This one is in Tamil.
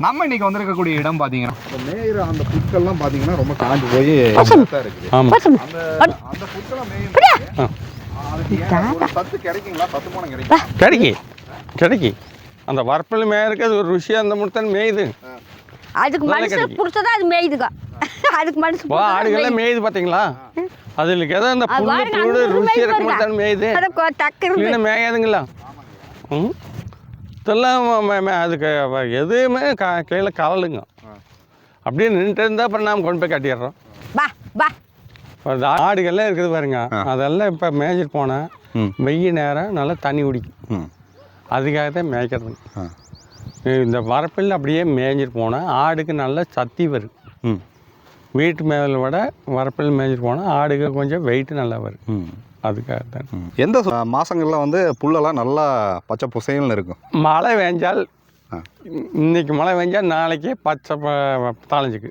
நம்ம இன்னைக்கு வந்திருக்கக்கூடிய இடம் பாத்தீங்கன்னா மேயிற அந்த புற்கள்லாம் பாத்தீங்கன்னா ரொம்ப காஞ்சு போய் இருக்குது. அந்த புற்கெல்லாம் மேயும் சத்து கிடைக்குங்களா? சத்து போன கிடைக்கும். அந்த வரப்பில் மேயிருக்கு அது ஒரு ருசியாக அந்த முட்டன் மேயுது. அதுக்கு மனுஷன் பிடிச்சதா அது மேயுதுங்க. அதுக்கு மனுஷன் ஆடுகள்லாம் மேயுது பார்த்தீங்களா? அதுக்கு ஏதோ அந்த புல்லு ருசி இருக்க முட்டன் மேயுது. இல்லைன்னா மேயாதுங்களா? இதெல்லாம் அதுக்கு எதுவுமே கையில் கலலுங்க. அப்படியே நின்றுட்டு இருந்தால் அப்புறம் நாம் கொண்டு போய் கட்டிடுறோம். ஆடுகள்லாம் இருக்குது பாருங்க, அதெல்லாம் இப்போ மேய்ச்சிட்டு போனால் வெய்ய நேரம் நல்லா தண்ணி குடிக்கும். அதுக்காக தான் மேய்க்கிறதுங்க. இந்த வரப்பில் அப்படியே மேய்ஞ்சிட்டு போனால் ஆடுக்கு நல்ல சக்தி வரும். வீட்டு மேலே விட வரப்பில் மேய்ஞ்சிட்டு போனால் ஆடுக்கு கொஞ்சம் வெயிட்டு நல்லா வரும். அதுக்காக தான். எந்த மாதங்களில் வந்து புல்லெல்லாம் நல்லா பச்சை புசைன்னு இருக்கும்? மழை பெஞ்சால், இன்னைக்கு மழை பெஞ்சால் நாளைக்கே பச்சை தாளிஞ்சுக்கு.